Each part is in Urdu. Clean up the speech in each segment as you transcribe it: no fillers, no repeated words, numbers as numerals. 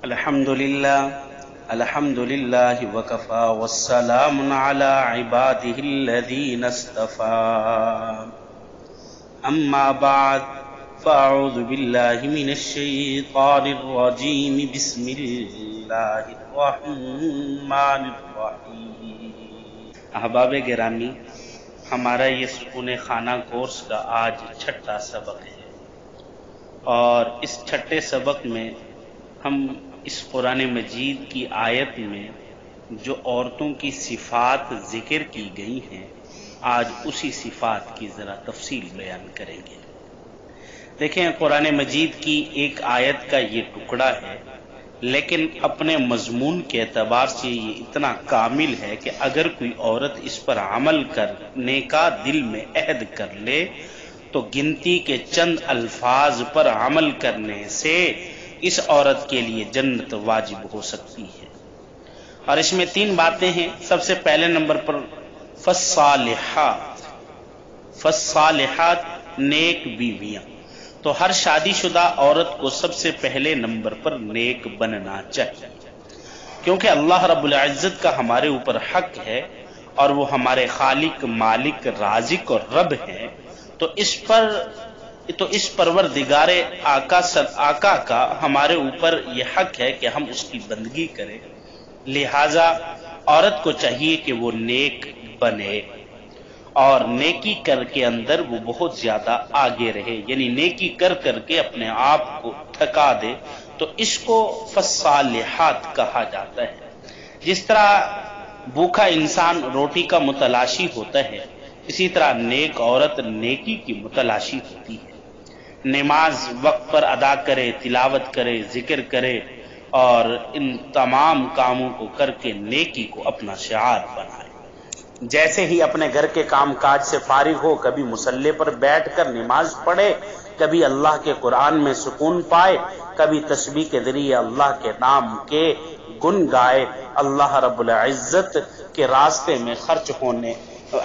الحمد لله وكفى والسلام على عباده الذين اصطفى أما بعد فأعوذ بالله من الشيطان الرجيم بسم الله الرحمن الرحيم۔ احباب گرامی، ہمارا یہ سکون خانہ کورس کا آج چھٹا سبق ہے، اور اس چھٹے سبق میں ہم اس قرآن مجید کی آیت میں جو عورتوں کی صفات ذکر کی گئی ہیں، آج اسی صفات کی ذرا تفصیل بیان کریں گے۔ دیکھیں، قرآن مجید کی ایک آیت کا یہ ٹکڑا ہے، لیکن اپنے مضمون کے اعتبار سے یہ اتنا کامل ہے کہ اگر کوئی عورت اس پر عمل کرنے کا دل میں عہد کر لے تو گنتی کے چند الفاظ پر عمل کرنے سے اس عورت کے لیے جنت واجب ہو سکتی ہے۔ اور اس میں 3 باتیں ہیں۔ سب سے پہلے نمبر پر فالصالحات نیک بیویاں۔ تو ہر شادی شدہ عورت کو سب سے پہلے نمبر پر نیک بننا چاہیے، کیونکہ اللہ رب العزت کا ہمارے اوپر حق ہے اور وہ ہمارے خالق، مالک، رازق اور رب ہیں، تو اس پروردگار آقا کا ہمارے اوپر یہ حق ہے کہ ہم اس کی بندگی کریں۔ لہذا عورت کو چاہیے کہ وہ نیک بنے اور نیکی کر کے اندر وہ بہت زیادہ آگے رہے، یعنی نیکی کر کر کے اپنے آپ کو تھکا دے، تو اس کو فالصالحات کہا جاتا ہے۔ جس طرح بھوکا انسان روٹی کا متلاشی ہوتا ہے، اسی طرح نیک عورت نیکی کی متلاشی ہوتی ہے۔ نماز وقت پر ادا کرے، تلاوت کرے، ذکر کرے اور ان تمام کاموں کو کر کے نیکی کو اپنا شعار بنائے۔ جیسے ہی اپنے گھر کے کام کاج سے فارغ ہو، کبھی مصلی پر بیٹھ کر نماز پڑھے، کبھی اللہ کے قرآن میں سکون پائے، کبھی تسبیح کے ذریعے اللہ کے نام کے گن گائے، اللہ رب العزت کے راستے میں خرچ ہونے،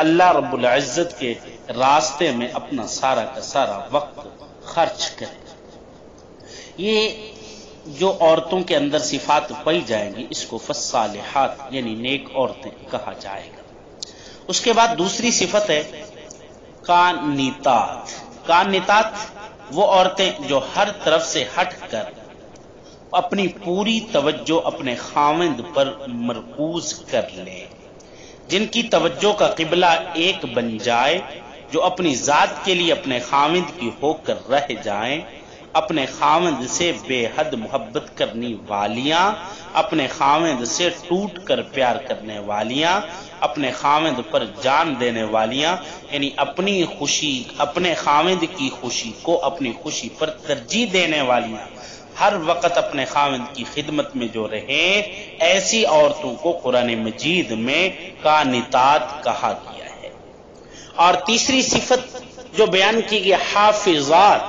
اللہ رب العزت کے راستے میں اپنا سارا کا سارا وقت خرچ کرے۔ یہ جو عورتوں کے اندر صفات پائی جائیں گی، اس کو فالصالحات یعنی نیک عورتیں کہا جائے گا۔ اس کے بعد دوسری صفت ہے قانتات۔ قانتات وہ عورتیں جو ہر طرف سے ہٹ کر اپنی پوری توجہ اپنے خاوند پر مرکوز کر لیں، جن کی توجہ کا قبلہ ایک بن جائے، جو اپنی ذات کے لیے اپنے خاوند کی ہو کر رہ جائیں، اپنے خاوند سے بے حد محبت کرنے والیاں، اپنے خاوند سے ٹوٹ کر پیار کرنے والیاں، اپنے خاوند پر جان دینے والیاں، یعنی اپنی خوشی، اپنے خاوند کی خوشی کو اپنی خوشی پر ترجیح دینے والیاں، ہر وقت اپنے خاوند کی خدمت میں جو رہیں، ایسی عورتوں کو قرآن مجید میں قانتات کہا گیا ہے۔ اور تیسری صفت جو بیان کی گئی حافظات،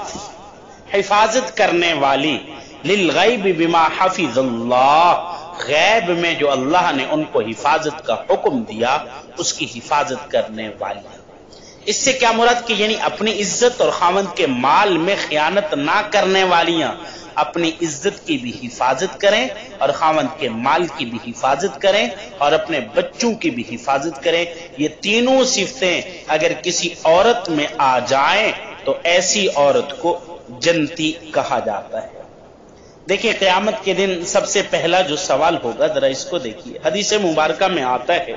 حفاظت کرنے والی، للغیب بما حفظ اللہ، غیب میں جو اللہ نے ان کو حفاظت کا حکم دیا، اس کی حفاظت کرنے والی۔ اس سے کیا مراد کہ یعنی اپنی عزت اور خاوند کے مال میں خیانت نہ کرنے والیاں اپنی عزت کی بھی حفاظت کریں اور خاوند کے مال کی بھی حفاظت کریں اور اپنے بچوں کی بھی حفاظت کریں۔ یہ تینوں صفتیں اگر کسی عورت میں آ جائیں تو ایسی عورت کو جنتی کہا جاتا ہے۔ دیکھیں، قیامت کے دن سب سے پہلا جو سوال ہوگا، ذرا اس کو دیکھیے، حدیث مبارکہ میں آتا ہے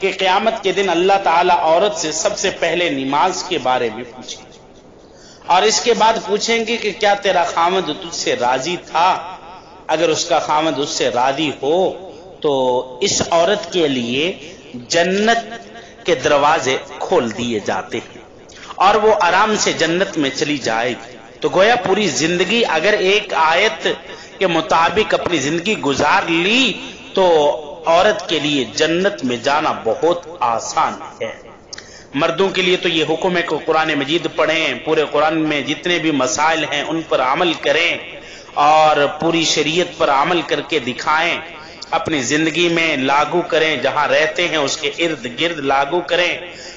کہ قیامت کے دن اللہ تعالی عورت سے سب سے پہلے نماز کے بارے میں پوچھیں گے، اور اس کے بعد پوچھیں گے کہ کیا تیرا خاوند تجھ سے راضی تھا؟ اگر اس کا خاوند اس سے راضی ہو تو اس عورت کے لیے جنت کے دروازے کھول دیے جاتے ہیں اور وہ آرام سے جنت میں چلی جائے گی۔ تو گویا پوری زندگی اگر ایک آیت کے مطابق اپنی زندگی گزار لی تو عورت کے لیے جنت میں جانا بہت آسان ہے۔ مردوں کے لیے تو یہ حکم ہے کہ قرآن مجید پڑھیں، پورے قرآن میں جتنے بھی مسائل ہیں ان پر عمل کریں اور پوری شریعت پر عمل کر کے دکھائیں، اپنی زندگی میں لاگو کریں، جہاں رہتے ہیں اس کے ارد گرد لاگو کریں،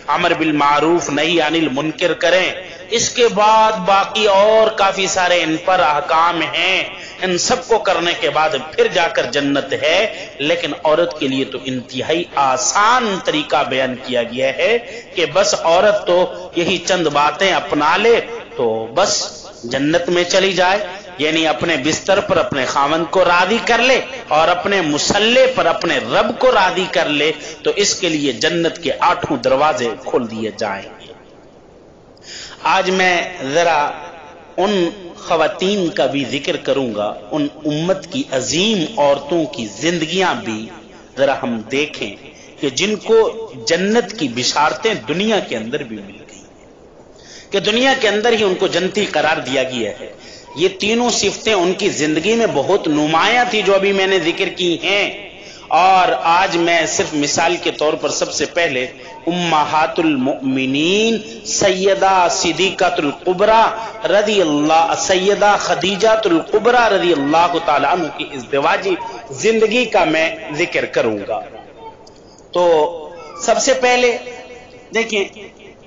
امر بالمعروف نہی عن المنکر کریں۔ اس کے بعد باقی اور کافی سارے ان پر احکام ہیں، ان سب کو کرنے کے بعد پھر جا کر جنت ہے. لیکن عورت کے لیے تو انتہائی آسان طریقہ بیان کیا گیا ہے کہ بس عورت تو یہی چند باتیں اپنا لے تو بس جنت میں چلی جائے. یعنی اپنے بستر پر اپنے خاوند کو راضی کر لے اور اپنے مصلے پر اپنے رب کو راضی کر لے تو اس کے لیے جنت کے 8 دروازے کھول دیے جائیں گے. آج میں ذرا ان خواتین کا بھی ذکر کروں گا، ان امت کی عظیم عورتوں کی زندگیاں بھی ذرا ہم دیکھیں کہ جن کو جنت کی بشارتیں دنیا کے اندر بھی مل گئی کہ دنیا کے اندر ہی ان کو جنتی قرار دیا گیا ہے. یہ تینوں صفتیں ان کی زندگی میں بہت نمایاں تھی جو ابھی میں نے ذکر کی ہیں. اور آج میں صرف مثال کے طور پر سب سے پہلے امہات المؤمنین سیدہ صدیقۃ الکبریٰ رضی اللہ، سیدہ خدیجہ الکبریٰ رضی اللہ تعالی عنہ کی ازدواجی زندگی کا میں ذکر کروں گا. تو سب سے پہلے دیکھیں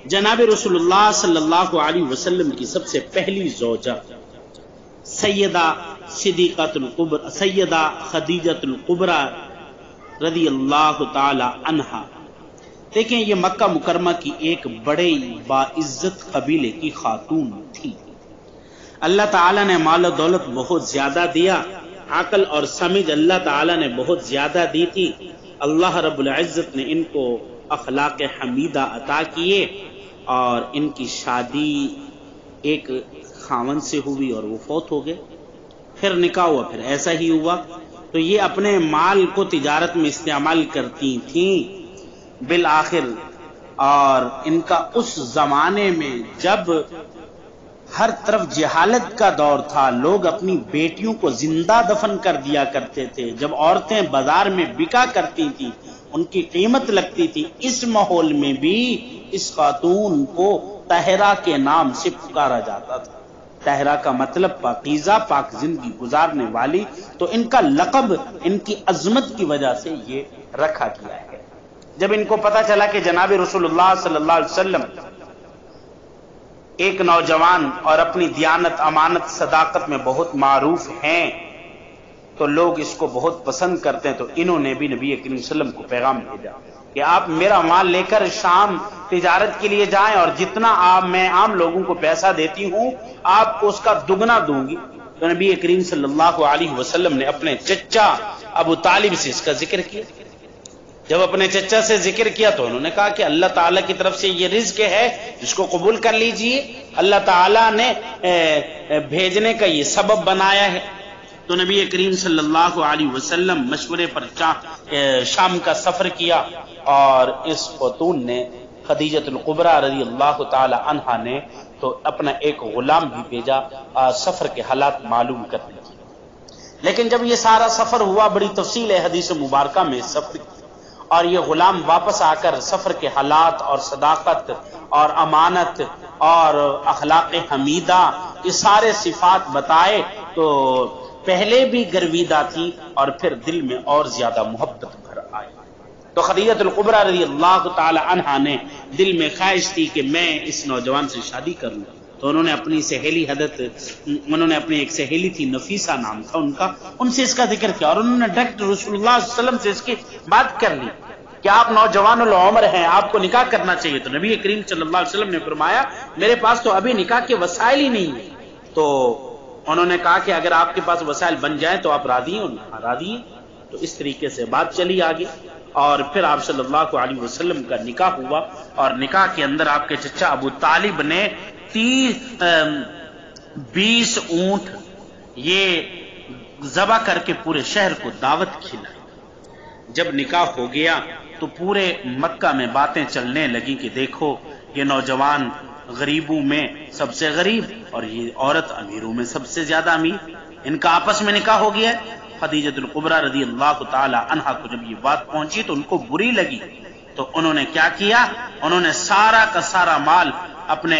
جناب رسول اللہ صلی اللہ علیہ وسلم کی سب سے پہلی زوجہ سیدہ صدیقۃ الکبریٰ، سیدہ خدیجہ الکبریٰ رضی اللہ تعالی عنہا. دیکھیں یہ مکہ مکرمہ کی ایک بڑے باعزت قبیلے کی خاتون تھی. اللہ تعالی نے مال و دولت بہت زیادہ دیا، عقل اور سمجھ اللہ تعالی نے بہت زیادہ دی تھی. اللہ رب العزت نے ان کو اخلاق حمیدہ عطا کیے اور ان کی شادی ایک خاوند سے ہوئی اور وہ فوت ہو گئے. پھر نکاح ہوا، پھر ایسا ہی ہوا. تو یہ اپنے مال کو تجارت میں استعمال کرتی تھیں بالآخر. اور ان کا اس زمانے میں جب ہر طرف جہالت کا دور تھا، لوگ اپنی بیٹیوں کو زندہ دفن کر دیا کرتے تھے. جب عورتیں بازار میں بکا کرتی تھیں ان کی قیمت لگتی تھی. اس ماحول میں بھی اس خاتون کو طاہرہ کے نام سے پکارا جاتا تھا. طاہرہ کا مطلب پاکیزہ، پاک زندگی گزارنے والی. تو ان کا لقب ان کی عظمت کی وجہ سے یہ رکھا گیا ہے. جب ان کو پتا چلا کہ جناب رسول اللہ صلی اللہ علیہ وسلم ایک نوجوان اور اپنی دیانت، امانت، صداقت میں بہت معروف ہیں تو لوگ اس کو بہت پسند کرتے ہیں، تو انہوں نے بھی نبی کریم صلی اللہ علیہ وسلم کو پیغام بھیجا کہ آپ میرا مال لے کر شام تجارت کے لیے جائیں اور جتنا میں عام لوگوں کو پیسہ دیتی ہوں آپ کو اس کا دگنا دوں گی. تو نبی کریم صلی اللہ علیہ وسلم نے اپنے چچا ابو طالب سے اس کا ذکر کیا. جب اپنے چچا سے ذکر کیا تو انہوں نے کہا کہ اللہ تعالیٰ کی طرف سے یہ رزق ہے، اس کو قبول کر لیجئے، اللہ تعالیٰ نے بھیجنے کا یہ سبب بنایا ہے. تو نبی کریم صلی اللہ علیہ وسلم مشورے پر شام کا سفر کیا اور اس خاتون نے خدیجہ الکبریٰ رضی اللہ تعالی عنہا نے تو اپنا ایک غلام بھی بھیجا سفر کے حالات معلوم کرنے کی. لیکن جب یہ سارا سفر ہوا، بڑی تفصیل ہے حدیث مبارکہ میں سفر، اور یہ غلام واپس آ کر سفر کے حالات اور صداقت اور امانت اور اخلاق حمیدہ یہ سارے صفات بتائے تو پہلے بھی گرویدہ تھی اور پھر دل میں اور زیادہ محبت بھر آئی. تو خدیجہ الکبریٰ رضی اللہ تعالی عنہا نے دل میں خواہش تھی کہ میں اس نوجوان سے شادی کروں. تو انہوں نے اپنی سہیلی اپنی ایک سہیلی تھی نفیسہ نام تھا ان کا، ان سے اس کا ذکر کیا اور انہوں نے ڈائریکٹ رسول اللہ صلی اللہ علیہ وسلم سے اس کی بات کر لی کہ آپ نوجوان العمر ہیں، آپ کو نکاح کرنا چاہیے. تو نبی کریم صلی اللہ علیہ وسلم نے فرمایا میرے پاس تو ابھی نکاح کے وسائل ہی نہیں ہیں. تو انہوں نے کہا کہ اگر آپ کے پاس وسائل بن جائیں تو آپ راضی ہیں؟ راضی ہیں. تو اس طریقے سے بات چلی آگے اور پھر آپ صلی اللہ علیہ وسلم کا نکاح ہوا اور نکاح کے اندر آپ کے چچا ابو طالب نے 20 اونٹ یہ ذبح کر کے پورے شہر کو دعوت کھلائی. جب نکاح ہو گیا تو پورے مکہ میں باتیں چلنے لگی کہ دیکھو یہ نوجوان غریبوں میں سب سے غریب اور یہ عورت امیروں میں سب سے زیادہ امیر، ان کا آپس میں نکاح ہو گیا. خدیجہ الکبریٰ رضی اللہ تعالی عنہا کو جب یہ بات پہنچی تو ان کو بری لگی. تو انہوں نے کیا کیا، انہوں نے سارا کا سارا مال اپنے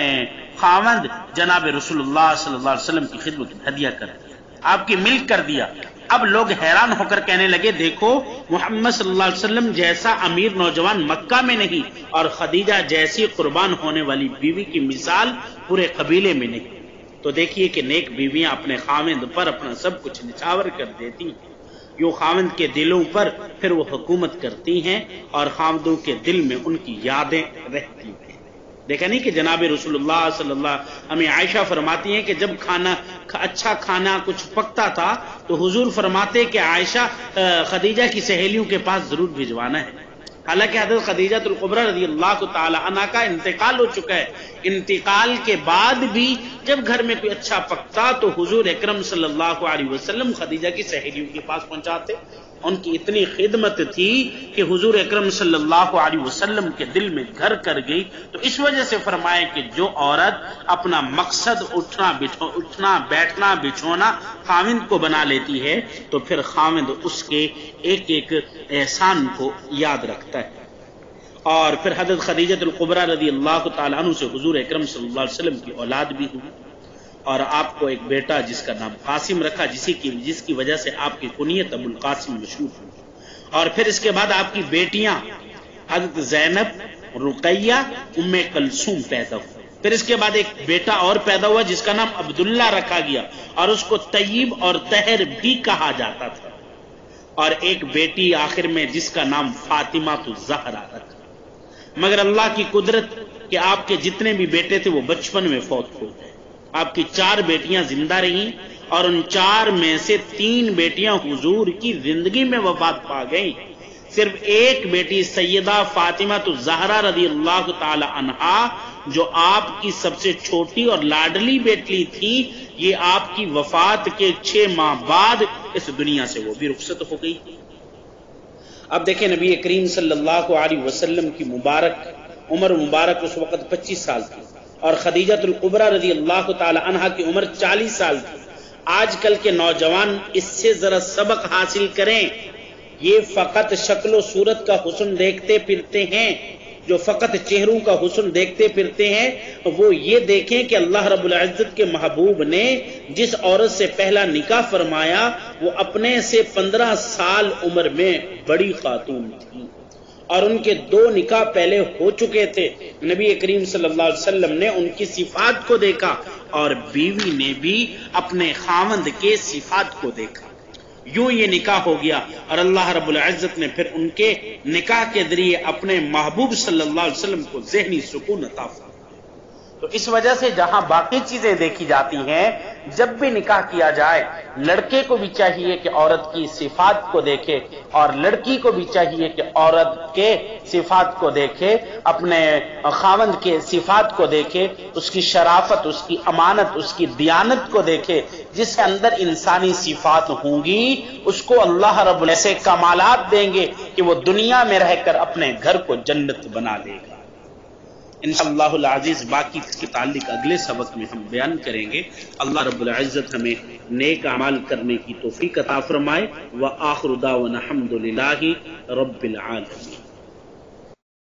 خاوند جناب رسول اللہ صلی اللہ علیہ وسلم کی خدمت میں ہدیہ کر دیا، آپ کی ملک کر دیا. اب لوگ حیران ہو کر کہنے لگے دیکھو محمد صلی اللہ علیہ وسلم جیسا امیر نوجوان مکہ میں نہیں اور خدیجہ جیسی قربان ہونے والی بیوی کی مثال پورے قبیلے میں نہیں. تو دیکھیے کہ نیک بیویاں اپنے خاوند پر اپنا سب کچھ نچھاور کر دیتی ہیں، یوں خاوند کے دلوں پر پھر وہ حکومت کرتی ہیں اور خاوندوں کے دل میں ان کی یادیں رہتی ہیں۔ دیکھا نہیں کہ جناب رسول اللہ صلی اللہ ہمیں عائشہ فرماتی ہیں کہ جب اچھا کھانا کچھ پکتا تھا تو حضور فرماتے کہ عائشہ خدیجہ کی سہیلیوں کے پاس ضرور بھجوانا ہے۔ حالانکہ حضرت خدیجہ الکبریٰ رضی اللہ تعالی عنہا کا انتقال ہو چکا ہے، انتقال کے بعد بھی جب گھر میں کوئی اچھا پکتا تو حضور اکرم صلی اللہ علیہ وسلم خدیجہ کی سہیلیوں کے پاس پہنچاتے۔ ان کی اتنی خدمت تھی کہ حضور اکرم صلی اللہ علیہ وسلم کے دل میں گھر کر گئی۔ تو اس وجہ سے فرمایا کہ جو عورت اپنا مقصد اٹھنا بیٹھنا بچھونا خاوند کو بنا لیتی ہے تو پھر خاوند اس کے ایک ایک احسان کو یاد رکھتا ہے۔ اور پھر حضرت خدیجہ الکبریٰ رضی اللہ تعالیٰ عنہ سے حضور اکرم صلی اللہ علیہ وسلم کی اولاد بھی ہوئی، اور آپ کو ایک بیٹا جس کا نام قاسم رکھا، جس کی وجہ سے آپ کی کنیت ابو القاسم مشہور ہوئی۔ اور پھر اس کے بعد آپ کی بیٹیاں حضرت زینب، رقیہ، ام کلثوم پیدا ہوئی۔ پھر اس کے بعد ایک بیٹا اور پیدا ہوا جس کا نام عبداللہ رکھا گیا، اور اس کو طیب اور طاہر بھی کہا جاتا تھا، اور ایک بیٹی آخر میں جس کا نام فاطمہ الزہرا رکھا۔ مگر اللہ کی قدرت کہ آپ کے جتنے بھی بیٹے تھے وہ بچپن میں فوت ہو گئے۔ آپ کی 4 بیٹیاں زندہ رہیں، اور ان 4 میں سے 3 بیٹیاں حضور کی زندگی میں وفات پا گئیں۔ صرف ایک بیٹی سیدہ فاطمہ الزہرا رضی اللہ تعالی عنہا جو آپ کی سب سے چھوٹی اور لاڈلی بیٹی تھی، یہ آپ کی وفات کے 6 ماہ بعد اس دنیا سے وہ بھی رخصت ہو گئی۔ اب دیکھیں نبی کریم صلی اللہ علیہ وسلم کی عمر مبارک اس وقت 25 سال تھی، اور خدیجہ الکبریٰ رضی اللہ تعالی عنہا کی عمر 40 سال تھی۔ آج کل کے نوجوان اس سے ذرا سبق حاصل کریں، یہ فقط شکل و صورت کا حسن دیکھتے پھرتے ہیں، جو فقط چہروں کا حسن دیکھتے پھرتے ہیں، وہ یہ دیکھیں کہ اللہ رب العزت کے محبوب نے جس عورت سے پہلا نکاح فرمایا وہ اپنے سے 15 سال عمر میں بڑی خاتون تھی، اور ان کے 2 نکاح پہلے ہو چکے تھے۔ نبی کریم صلی اللہ علیہ وسلم نے ان کی صفات کو دیکھا، اور بیوی نے بھی اپنے خاوند کے صفات کو دیکھا، یوں یہ نکاح ہو گیا، اور اللہ رب العزت نے پھر ان کے نکاح کے ذریعے اپنے محبوب صلی اللہ علیہ وسلم کو ذہنی سکون عطا فرمایا۔ تو اس وجہ سے جہاں باقی چیزیں دیکھی جاتی ہیں، جب بھی نکاح کیا جائے لڑکے کو بھی چاہیے کہ عورت کی صفات کو دیکھے، اور لڑکی کو بھی چاہیے کہ عورت کے صفات کو دیکھے، اپنے خاوند کے صفات کو دیکھے، اس کی شرافت، اس کی امانت، اس کی دیانت کو دیکھے۔ جس کے اندر انسانی صفات ہوں گی اس کو اللہ رب ایسے کمالات دیں گے کہ وہ دنیا میں رہ کر اپنے گھر کو جنت بنا لے گا۔ انشاءاللہ العزیز باقی اس کے تعلق اگلے سبق میں ہم بیان کریں گے۔ اللہ رب العزت ہمیں نیک اعمال کرنے کی توفیق عطا فرمائے۔ وآخر دعوانا الحمد للہ رب العالمین۔